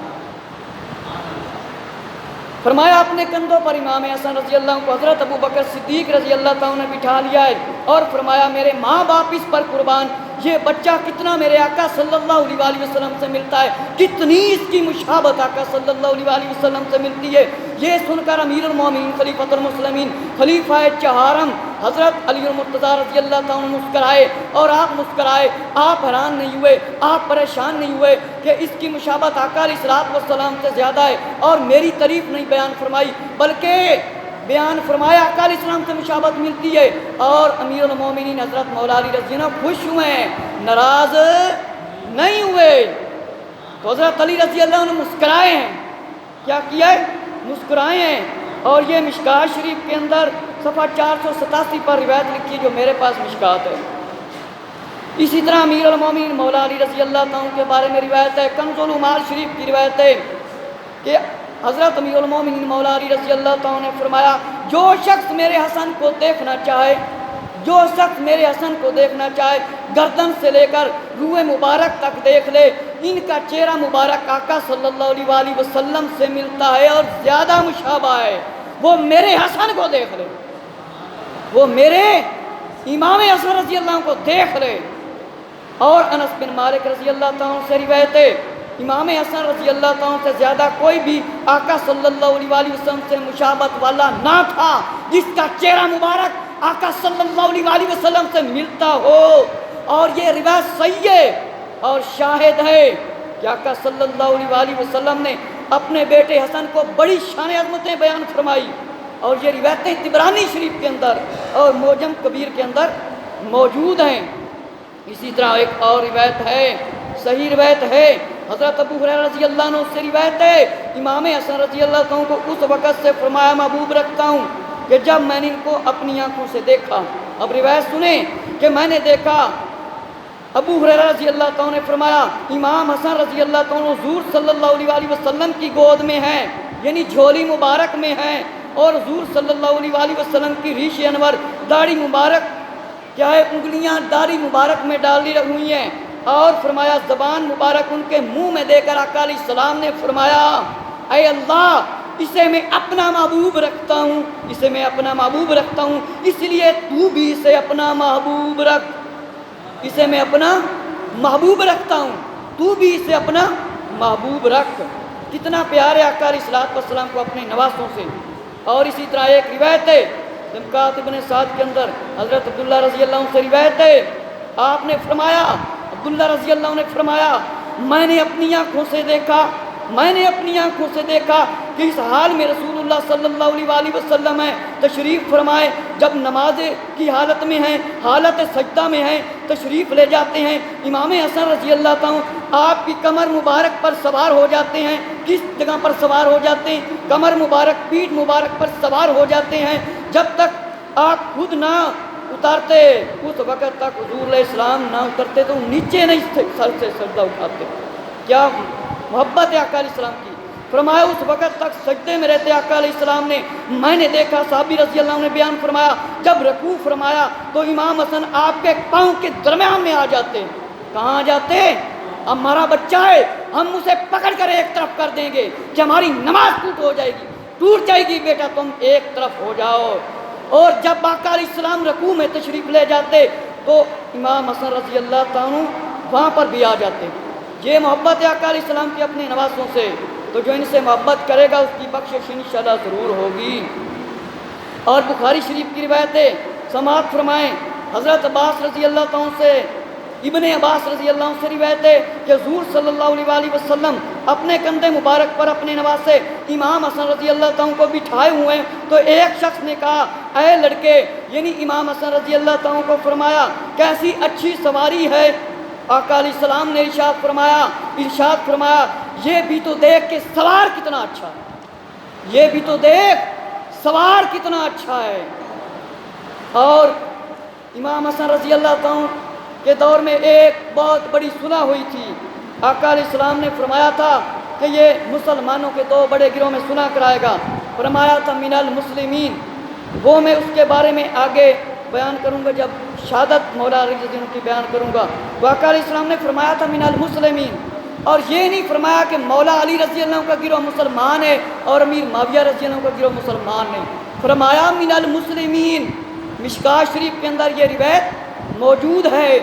Speaker 1: فرمایا اپنے کندھوں پر امام حسن رضی اللہ عنہ کو حضرت ابو بکر صدیق رضی اللہ تعالیٰ نے بٹھا لیا ہے، اور فرمایا میرے ماں باپ اس پر قربان، یہ بچہ کتنا میرے آقا صلی اللہ علیہ وسلم سے ملتا ہے، کتنی اس کی مشابہت آقا صلی اللہ علیہ وسلم سے ملتی ہے۔ یہ سن کر امیر المومنین خلیفۃ المسلمین خلیفہ چہارم حضرت علی المرتضیٰ رضی اللہ تعالیٰ عنہ مسکرائے، اور آپ مسکرائے، آپ حیران نہیں ہوئے، آپ پریشان نہیں ہوئے کہ اس کی مشابہت آقا علیہ السلام سے زیادہ ہے، اور میری تعریف نہیں بیان فرمائی بلکہ بیان فرمایا آقا علیہ السلام سے مشابہت ملتی ہے۔ اور امیر المومنین حضرت مولا علی رضی اللہ عنہ خوش ہوئے ہیں، ناراض نہیں ہوئے۔ تو حضرت علی رضی اللہ عنہ مسکرائے ہیں، کیا کیا ہے؟ مسکرائے ہیں۔ اور یہ مشکاہ شریف کے اندر صفحہ 487 پر روایت لکھی جو میرے پاس مشکات ہے۔ اسی طرح امیر المومنین مولا علی رضی اللہ عنہ کے بارے میں روایت ہے، کنز العمال شریف کی روایت ہے کہ حضرت امیر المومنین مولا علی رضی اللہ عنہ نے فرمایا جو شخص میرے حسن کو دیکھنا چاہے، جو شخص میرے حسن کو دیکھنا چاہے، گردن سے لے کر روح مبارک تک دیکھ لے، ان کا چہرہ مبارک آقا صلی اللہ علیہ وسلم سے ملتا ہے اور زیادہ مشابہ ہے، وہ میرے حسن کو دیکھ لے، وہ میرے امام حسن رضی اللہ عنہ کو دیکھ لے۔ اور انس بن مالک رضی اللہ تعالیٰ عنہ سے روایت ہے، امام حسن رضی اللہ تعالیٰ عنہ سے زیادہ کوئی بھی آقا صلی اللہ علیہ وسلم سے مشابہت والا نہ تھا جس کا چہرہ مبارک آقا صلی اللہ علیہ وسلم سے ملتا ہو۔ اور یہ روایت صحیح ہے اور شاہد ہے کہ آقا صلی اللہ علیہ وسلم نے اپنے بیٹے حسن کو بڑی شان عظمتیں بیان فرمائی، اور یہ روایتیں طبرانی شریف کے اندر اور معجم کبیر کے اندر موجود ہیں۔ اسی طرح ایک اور روایت ہے، صحیح روایت ہے، حضرت ابو ہریرہ رضی اللہ عنہ سے روایت ہے، امام حسن رضی اللہ عنہ کو اس وقت سے فرمایا محبوب رکھتا ہوں کہ جب میں نے ان کو اپنی آنکھوں سے دیکھا۔ اب روایت سنیں کہ میں نے دیکھا، ابو ہریرہ رضی اللہ عنہ نے فرمایا امام حسن رضی اللہ عنہ حضور صلی اللہ علیہ وسلم کی گود میں ہیں، یعنی جھولی مبارک میں ہیں، اور حضور صلی اللہ علیہ وسلم کی ریش انور داڑھی مبارک کیا ہے، انگلیاں داڑھی مبارک میں ڈالی ہوئی ہیں، اور فرمایا زبان مبارک ان کے منہ میں دے کر آقا علیہ السلام نے فرمایا اے اللہ اسے میں اپنا محبوب رکھتا ہوں، اسے میں اپنا محبوب رکھتا ہوں، اس لیے تو بھی اسے اپنا محبوب رکھ، اسے میں اپنا محبوب رکھتا ہوں۔ تو بھی اسے اپنا محبوب رکھ۔ کتنا پیار ہے آقا علیہ الصلوۃ والسلام کو اپنے نواسوں سے۔ اور اسی طرح ایک روایت ہے دمقات ابن سعد کے اندر حضرت عبداللہ رضی اللہ عنہ سے روایت ہے، آپ نے فرمایا، عبداللہ رضی اللہ عنہ نے فرمایا، میں نے اپنی آنکھوں سے دیکھا کہ اس حال میں رسول اللہ صلی اللہ علیہ وآلہ وسلم ہے تشریف فرمائے، جب نماز کی حالت میں ہیں، حالت سجدہ میں ہیں، تشریف لے جاتے ہیں، امام حسن رضی اللہ تعالیٰ آپ کی کمر مبارک پر سوار ہو جاتے ہیں۔ کس جگہ پر سوار ہو جاتے ہیں؟ کمر مبارک، پیٹھ مبارک پر سوار ہو جاتے ہیں۔ جب تک آپ خود نہ اتارتے، اس وقت تک حضور علیہ السلام نہ اترتے تو نیچے نہیں سر سے سجدہ اٹھاتے۔ کیا محبت ہے آقا علیہ السلام کی! فرمایا اس وقت تک سجدے میں رہتے آقا علیہ السلام نے۔ میں نے دیکھا، صحابی رضی اللہ عنہ نے بیان فرمایا، جب رکوع فرمایا تو امام حسن آپ کے پاؤں کے درمیان میں آ جاتے۔ کہاں آ جاتے؟ ہمارا بچہ ہے، ہم اسے پکڑ کر ایک طرف کر دیں گے کہ ہماری نماز ٹوٹ جائے گی، بیٹا تم ایک طرف ہو جاؤ۔ اور جب آقا علیہ السلام رکوع میں تشریف لے جاتے تو امام حسن رضی اللہ تعالیٰ وہاں پر بھی آ جاتے۔ یہ محبت ہے آقا علیہ السلام کی اپنے نواسوں سے، تو جو ان سے محبت کرے گا اس کی بخشش انشاءاللہ ضرور ہوگی۔ اور بخاری شریف کی روایت ہے، سماعت فرمائیں، حضرت عباس رضی اللہ تعالیٰ سے، ابن عباس رضی اللہ عنہ سے روایت ہے کہ حضور صلی اللہ علیہ وآلہ وسلم اپنے کندھے مبارک پر اپنے نواسے امام حسن رضی اللہ تعالیٰ کو بٹھائے ہوئے ہیں، تو ایک شخص نے کہا، اے لڑکے، یعنی امام حسن رضی اللہ تعالیٰ کو فرمایا، کیسی اچھی سواری ہے۔ آقا علیہ السلام نے ارشاد فرمایا، یہ بھی تو دیکھ کہ سوار کتنا اچھا ہے، یہ بھی تو دیکھ سوار کتنا اچھا ہے۔ اور امام حسن رضی اللہ تعالیٰ کے دور میں ایک بہت بڑی صلح ہوئی تھی۔ آقا علیہ السلام نے فرمایا تھا کہ یہ مسلمانوں کے دو بڑے گروہ میں صلح کرائے گا، فرمایا تھا من المسلمین، وہ میں اس کے بارے میں آگے بیان کروں گا جب شہادت مولا علی رضی اللہ عنہ کی بیان کروں گا۔ تو آقا علیہ السلام نے فرمایا تھا من المسلمین، اور یہ نہیں فرمایا کہ مولا علی رضی اللہ عنہ کا گروہ مسلمان ہے اور امیر معاویہ رضی اللہ عنہ کا گروہ مسلمان نہیں، فرمایا من المسلمین۔ مشکوٰۃ شریف کے اندر یہ روایت موجود ہے،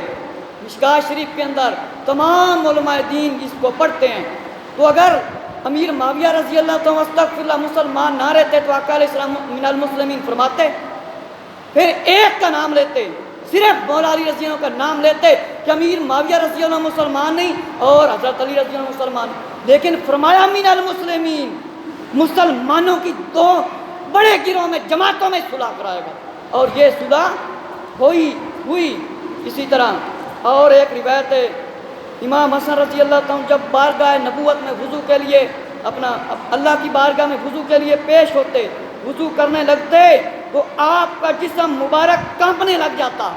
Speaker 1: مشکوٰۃ شریف کے اندر تمام علماء دین اس کو پڑھتے ہیں۔ تو اگر امیر معاویہ رضی اللہ عنہ استغفر اللہ مسلمان نہ رہتے تو آقا علیہ السلام من المسلمین فرماتے، پھر ایک کا نام لیتے، صرف مولا علی رضی اللہ عنہ کا نام لیتے کہ امیر معاویہ رضی اللہ عنہ مسلمان نہیں اور حضرت علی رضی اللہ عنہ مسلمان، لیکن فرمایا من المسلمین، مسلمانوں کی دو بڑے گروہ میں، جماعتوں میں صلح کرائے گا، اور یہ صلح ہوئی۔ اسی طرح اور ایک روایت ہے، امام حسن رضی اللہ عنہ جب بارگاہ نبوت میں وضو کے لیے اللہ کی بارگاہ میں وضو کے لیے پیش ہوتے، وضو کرنے لگتے تو آپ کا جسم مبارک کانپنے لگ جاتا۔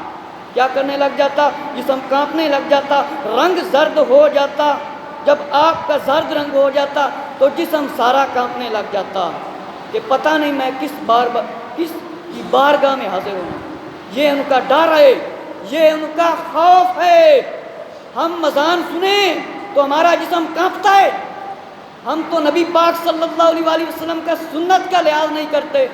Speaker 1: کیا کرنے لگ جاتا؟ جسم کانپنے لگ جاتا، رنگ زرد ہو جاتا۔ جب آپ کا زرد رنگ ہو جاتا تو جسم سارا کانپنے لگ جاتا کہ پتہ نہیں میں کس کی بارگاہ میں حاضر ہوں۔ یہ ان کا ڈر ہے، یہ ان کا خوف ہے۔ ہم اذان سنیں تو ہمارا جسم کانپتا ہے، ہم تو نبی پاک صلی اللہ علیہ وآلہ وسلم کا سنت کا لحاظ نہیں کرتے،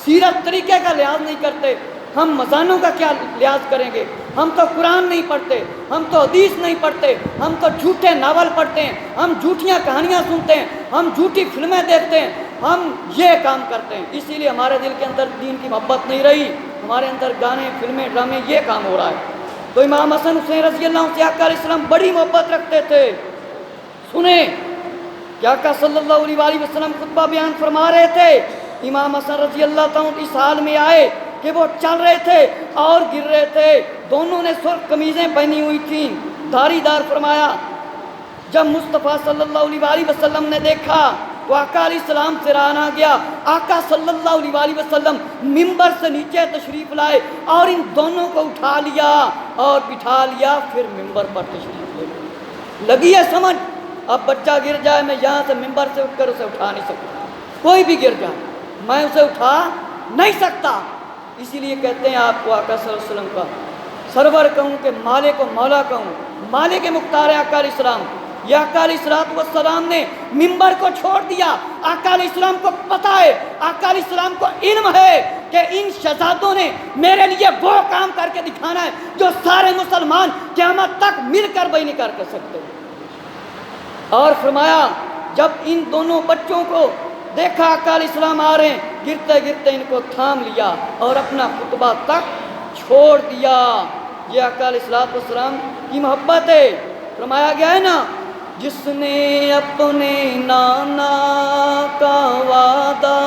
Speaker 1: سیرت طریقے کا لحاظ نہیں کرتے، ہم اذانوں کا کیا لحاظ کریں گے؟ ہم تو قرآن نہیں پڑھتے، ہم تو حدیث نہیں پڑھتے، ہم تو جھوٹے ناول پڑھتے ہیں، ہم جھوٹیاں کہانیاں سنتے ہیں، ہم جھوٹی فلمیں دیکھتے ہیں، ہم یہ کام کرتے ہیں۔ اسی لیے ہمارے دل کے اندر دین کی محبت نہیں رہی، ہمارے اندر گانے، فلمیں، ڈرامے، یہ کام ہو رہا ہے۔ تو امام حسن حسین رضی اللہ عنہ سے آقا علیہ السلام بڑی محبت رکھتے تھے۔ سنیں کہ آقا صلی اللہ علیہ وآلہ وسلم خطبہ بیان فرما رہے تھے، امام حسن رضی اللہ عنہ اس حال میں آئے کہ وہ چل رہے تھے اور گر رہے تھے، دونوں نے سرخ قمیضیں پہنی ہوئی تھیں، دھاری دار فرمایا۔ جب مصطفیٰ صلی اللہ علیہ وآلہ وسلم نے دیکھا تو آقا علیہ السلام سے رہا نہ گیا، آقا صلی اللہ علیہ وآلہ وسلم منبر سے نیچے تشریف لائے اور ان دونوں کو اٹھا لیا اور بٹھا لیا، پھر منبر پر تشریف لے گئے۔ لگی ہے سمجھ؟ اب بچہ گر جائے، میں یہاں سے منبر سے اٹھ کر اسے اٹھا نہیں سکتا، کوئی بھی گر جائے میں اسے اٹھا نہیں سکتا۔ اسی لیے کہتے ہیں آپ کو آقا صلی اللہ علیہ وسلم کا سرور کہوں کہ مالک و مولا کہوں، مالک مختار ہے آقا علیہ السلام۔ یہ آقا علیہ السلام نے منبر کو چھوڑ دیا، آقا علیہ السلام کو پتہ ہے، آقا علیہ السلام کو علم ہے کہ ان شہزادوں نے میرے لیے وہ کام کر کے دکھانا ہے جو سارے مسلمان قیامت تک مل کر بھی نہیں کر سکتے۔ اور فرمایا جب ان دونوں بچوں کو دیکھا آقا علیہ السلام آ رہے ہیں، گرتے گرتے ان کو تھام لیا اور اپنا خطبہ تک چھوڑ دیا۔ یہ آقا علیہ السلام کی محبت ہے۔ فرمایا گیا ہے نا، جس نے اپنے نانا کا وعدہ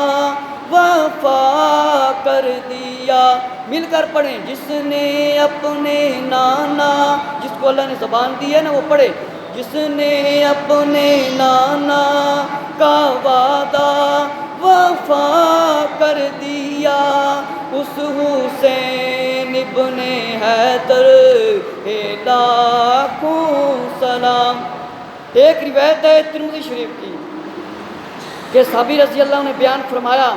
Speaker 1: وفا کر دیا، مل کر پڑھیں، جس نے اپنے نانا، جس کو اللہ نے زبان دی ہے نا وہ پڑھے، جس نے اپنے نانا کا وعدہ وفا کر دیا، اس حسین ابن حیدر لاکھوں سلام۔ ایک روایت ہے ترمذی شریف کی کہ صحابی رضی اللہ عنہ نے بیان فرمایا،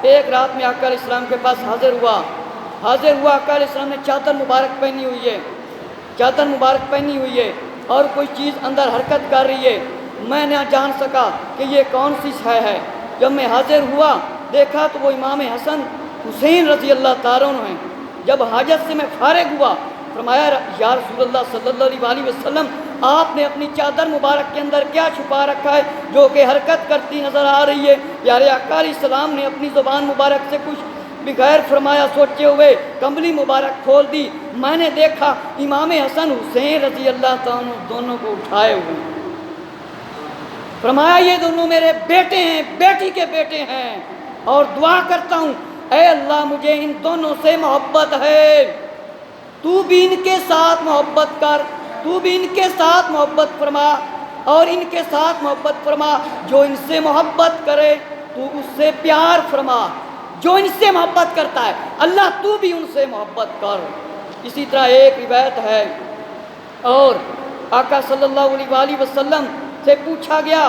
Speaker 1: ایک رات میں آقا علیہ السلام کے پاس حاضر ہوا آقا علیہ السلام نے چادر مبارک پہنی ہوئی ہے اور کوئی چیز اندر حرکت کر رہی ہے، میں نہ جان سکا کہ یہ کون سی شے ہے۔ جب میں حاضر ہوا دیکھا تو وہ امام حسن حسین رضی اللہ تعالیٰ عنہ ہیں۔ جب حاجت سے میں فارغ ہوا، فرمایا یا رسول اللہ صلی اللہ علیہ وسلم، آپ نے اپنی چادر مبارک کے اندر کیا چھپا رکھا ہے جو کہ حرکت کرتی نظر آ رہی ہے؟ پیارے آقا علیہ السلام نے اپنی زبان مبارک سے کچھ بغیر فرمایا سوچے ہوئے کمبلی مبارک کھول دی، میں نے دیکھا امام حسن حسین رضی اللہ تعالیٰ دونوں کو اٹھائے ہوئے ہیں۔ فرمایا یہ دونوں میرے بیٹے ہیں، بیٹی کے بیٹے ہیں، اور دعا کرتا ہوں اے اللہ مجھے ان دونوں سے محبت ہے، تو بھی ان کے ساتھ محبت کر، تو بھی ان کے ساتھ محبت فرما، اور ان کے ساتھ محبت فرما، جو ان سے محبت کرے تو اس سے پیار فرما، جو ان سے محبت کرتا ہے اللہ تو بھی ان سے محبت کر۔ اسی طرح ایک روایت ہے، اور آقا صلی اللہ علیہ وآلہ وسلم سے پوچھا گیا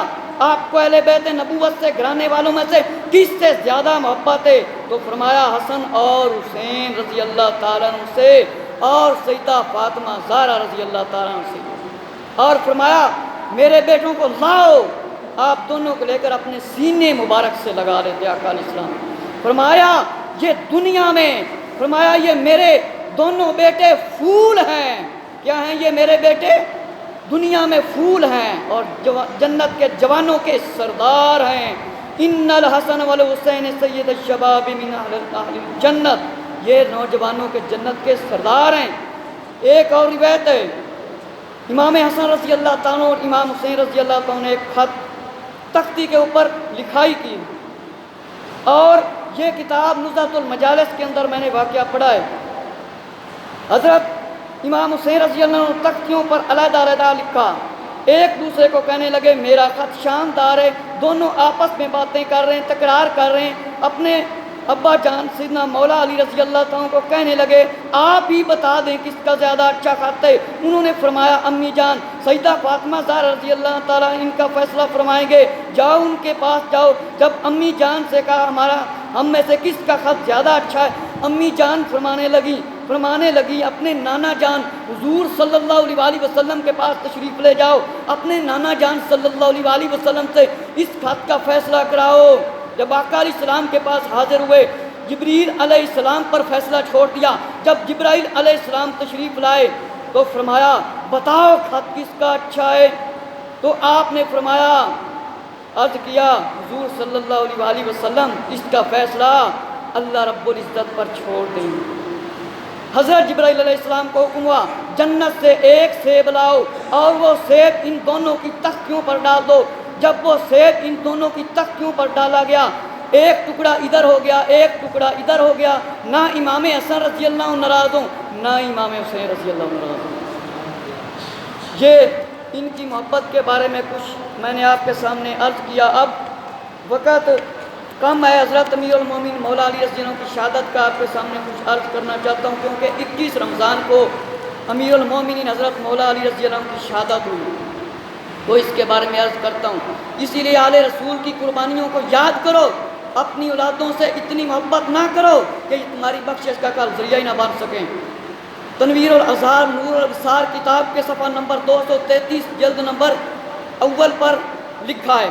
Speaker 1: آپ کو اہل بیت نبوت سے گھرانے والوں میں سے کس سے زیادہ محبت ہے؟ تو فرمایا حسن اور حسین رضی اللہ تعالیٰ عنہ سے، اور سیدہ فاطمہ زہرا رضی اللہ تعالیٰ عنہ سے، اور فرمایا میرے بیٹوں کو لاؤ، آپ دونوں کو لے کر اپنے سینے مبارک سے لگا لیتے آقا علیہ السلام۔ فرمایا یہ دنیا میں، فرمایا یہ میرے دونوں بیٹے پھول ہیں۔ کیا ہیں یہ میرے بیٹے؟ دنیا میں پھول ہیں اور جنت کے جوانوں کے سردار ہیں۔ ان الحسن والحسین سید الشباب من اہل الجنت، یہ نوجوانوں کے جنت کے سردار ہیں۔ ایک اور روایت ہے، امام حسن رضی اللہ تعالیٰ اور امام حسین رضی اللہ تعالیٰ نے ایک خط تختی کے اوپر لکھائی کی، اور یہ کتاب نزہۃ المجالس کے اندر میں نے واقعہ پڑھا ہے۔ حضرت امام حسین رضی اللہ عنہ تختیوں پر علیحدہ علیحدہ لکھا، ایک دوسرے کو کہنے لگے میرا خط شاندار ہے، دونوں آپس میں باتیں کر رہے ہیں، تکرار کر رہے ہیں۔ اپنے ابا جان سیدنا مولا علی رضی اللہ تعالیٰ کو کہنے لگے آپ ہی بتا دیں کس کا زیادہ اچھا خط ہے۔ انہوں نے فرمایا امی جان سیدہ فاطمہ زہرا رضی اللہ تعالیٰ ان کا فیصلہ فرمائیں گے، جاؤ ان کے پاس جاؤ۔ جب امی جان سے کہا ہم میں سے کس کا خط زیادہ اچھا ہے، امی جان فرمانے لگی اپنے نانا جان حضور صلی اللہ علیہ وآلہ وسلم کے پاس تشریف لے جاؤ، اپنے نانا جان صلی اللہ علیہ وآلہ وسلم سے اس خط کا فیصلہ کراؤ۔ جب آقا علیہ السلام کے پاس حاضر ہوئے، جبریل علیہ السلام پر فیصلہ چھوڑ دیا۔ جب جبرائیل علیہ السلام تشریف لائے تو فرمایا بتاؤ خط کس کا اچھا ہے؟ تو آپ نے فرمایا، عرض کیا حضور صلی اللہ علیہ وآلہ وسلم اس کا فیصلہ اللہ رب العزت پر چھوڑ دیں۔ حضرت جبرائیل علیہ السلام کو حکم ہوا جنت سے ایک سیب لاؤ اور وہ سیب ان دونوں کی تختیوں پر ڈال دو۔ جب وہ سیب ان دونوں کی تختیوں پر ڈالا گیا، ایک ٹکڑا ادھر ہو گیا، ایک ٹکڑا ادھر ہو گیا، نہ امام حسن رضی اللہ عنہ ناراض ہوں نہ امام حسین رضی اللہ عنہ ناراض ہوں۔ یہ ان کی محبت کے بارے میں کچھ میں نے آپ کے سامنے عرض کیا۔ اب وقت کم ہے، حضرت امیر المومنین مولا علی رضی اللہ عنہ کی شہادت کا آپ کے سامنے کچھ عرض کرنا چاہتا ہوں، کیونکہ 21 رمضان کو امیر المومنین حضرت مولا علی رضی اللہ عنہ کی شہادت ہوئی، تو اس کے بارے میں عرض کرتا ہوں۔ اسی لیے آل رسول کی قربانیوں کو یاد کرو، اپنی اولادوں سے اتنی محبت نہ کرو کہ تمہاری بخشش کا کل ذریعہ ہی نہ بن سکیں۔ تنویر الاذہان نور الابصار کتاب کے صفحہ نمبر 233 جلد نمبر اول پر لکھا ہے،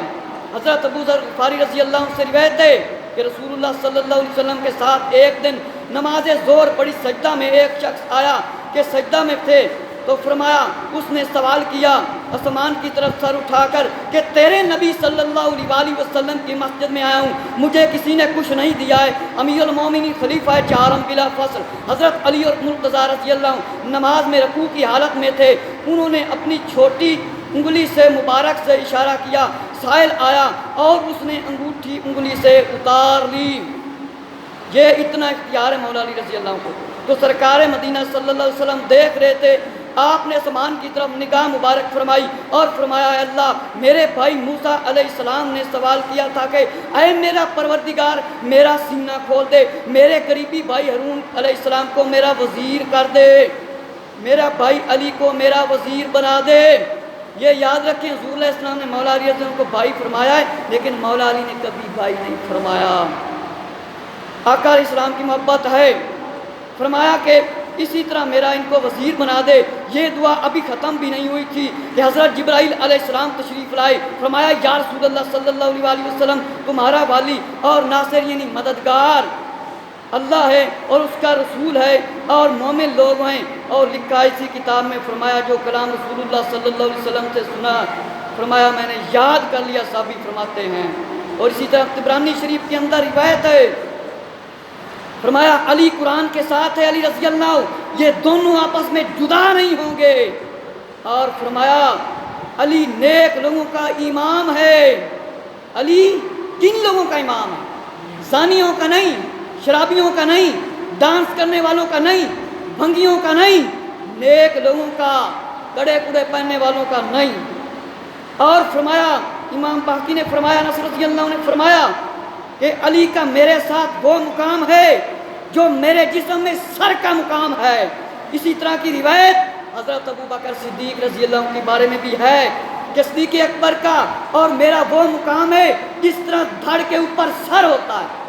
Speaker 1: حضرت ابو ذر غفاری رضی اللہ عنہ سے روایت ہے کہ رسول اللہ صلی اللہ علیہ وسلم کے ساتھ ایک دن نماز ظہر پڑھی، سجدہ میں ایک شخص آیا کہ سجدہ میں تھے، تو فرمایا اس نے سوال کیا آسمان کی طرف سر اٹھا کر کہ تیرے نبی صلی اللہ علیہ وسلم کی مسجد میں آیا ہوں، مجھے کسی نے کچھ نہیں دیا ہے۔ امیر المومنین خلیفہ چہارم بلا فصل حضرت علی اور مرتضیٰ رضی اللہ عنہ نماز میں رکوع کی حالت میں تھے، انہوں نے اپنی چھوٹی انگلی سے مبارک سے اشارہ کیا، سائل آیا اور اس نے انگوٹھی انگلی سے اتار لی۔ یہ اتنا اختیار ہے مولا علی رضی اللہ عنہ کو۔ تو سرکار مدینہ صلی اللہ علیہ وسلم دیکھ رہے تھے، آپ نے آسمان کی طرف نگاہ مبارک فرمائی اور فرمایا اے اللہ، میرے بھائی موسیٰ علیہ السلام نے سوال کیا تھا کہ اے میرا پروردگار میرا سینہ کھول دے، میرے قریبی بھائی ہارون علیہ السلام کو میرا وزیر کر دے، میرا بھائی علی کو میرا وزیر بنا دے۔ یہ یاد رکھیں حضور علیہ السلام نے مولا علی رضی اللہ عنہ کو بھائی فرمایا ہے، لیکن مولا علی نے کبھی بھائی نہیں فرمایا۔ آقا علیہ السلام کی محبت ہے، فرمایا کہ اسی طرح میرا ان کو وزیر بنا دے۔ یہ دعا ابھی ختم بھی نہیں ہوئی تھی کہ حضرت جبرائیل علیہ السلام تشریف لائے، فرمایا یا رسول اللہ صلی اللہ علیہ وسلم، تمہارا والی اور ناصر یعنی مددگار اللہ ہے اور اس کا رسول ہے اور مومن لوگ ہیں، اور لکھا اسی کتاب میں فرمایا جو کلام رسول اللہ صلی اللہ علیہ وسلم سے سنا، فرمایا میں نے یاد کر لیا، صحابی فرماتے ہیں۔ اور اسی طرح طبرانی شریف کے اندر روایت ہے، فرمایا علی قرآن کے ساتھ ہے، علی رضی اللہ عنہ، یہ دونوں آپس میں جدا نہیں ہوں گے، اور فرمایا علی نیک لوگوں کا امام ہے۔ علی کن لوگوں کا امام ہے؟ زانیوں کا نہیں، شرابیوں کا نہیں، ڈانس کرنے والوں کا نہیں، بھنگیوں کا نہیں، نیک لوگوں کا، کڑے کڑے پہننے والوں کا نہیں۔ اور فرمایا امام باقی نے فرمایا، نصر رضی اللہ عنہ نے فرمایا کہ علی کا میرے ساتھ وہ مقام ہے جو میرے جسم میں سر کا مقام ہے۔ اسی طرح کی روایت حضرت ابو بکر صدیق رضی اللہ عنہ کے بارے میں بھی ہے کہ صدیق اکبر کا اور میرا وہ مقام ہے جس طرح دھڑ کے اوپر سر ہوتا ہے۔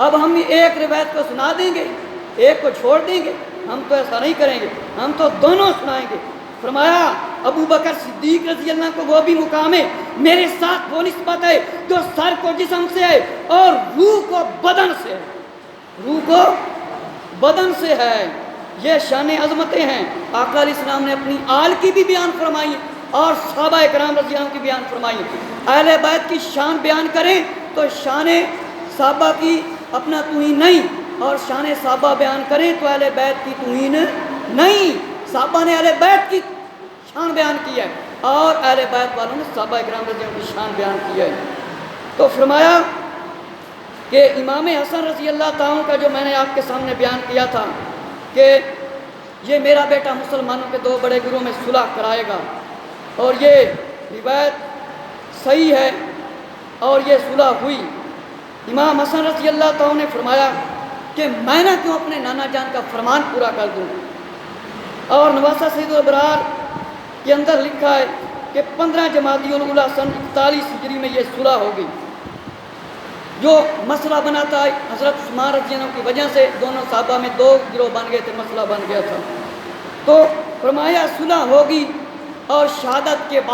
Speaker 1: اب ہم ایک روایت کو سنا دیں گے، ایک کو چھوڑ دیں گے، ہم تو ایسا نہیں کریں گے، ہم تو دونوں سنائیں گے۔ فرمایا ابو بکر صدیق رضی اللہ عنہ کو وہ بھی مقام ہے، میرے ساتھ وہ نسبت ہے جو سر کو جسم سے ہے اور روح کو بدن سے ہے، روح کو بدن سے ہے۔ یہ شان عظمتیں ہیں۔ آقا علیہ السلام نے اپنی آل کی بھی بیان فرمائی اور صحابہ کرام رضی اللہ عنہ کی بیان فرمائی۔ اہل بیت کی شان بیان کریں تو شان صحابہ کی اپنا توہین نہیں، اور شان صحابہ بیان کریں تو اہل بیت کی توہین نہیں۔ صحابہ نے اہل بیت کی شان بیان کی ہے اور اہل بیت والوں نے صحابہ کرام رضی اللہ عنہ کی شان بیان کی ہے۔ تو فرمایا کہ امام حسن رضی اللہ تعالیٰ کا جو میں نے آپ کے سامنے بیان کیا تھا کہ یہ میرا بیٹا مسلمانوں کے دو بڑے گروہوں میں صلح کرائے گا، اور یہ روایت صحیح ہے اور یہ صلح ہوئی۔ امام حسن رضی اللہ تعالیٰ نے فرمایا کہ میں نہ کیوں اپنے نانا جان کا فرمان پورا کر دوں، اور نواسہ سید الابرار کے اندر لکھا ہے کہ 15 جمادی الاولیٰ سن 41 ہجری میں یہ صلح ہو گئی۔ جو مسئلہ بنا تھا حضرت عثمان رضی اللہ عنہ کی وجہ سے دونوں صحابہ میں دو گروہ بن گئے تھے، مسئلہ بن گیا تھا، تو فرمایا صلح ہوگی اور شہادت کے بعد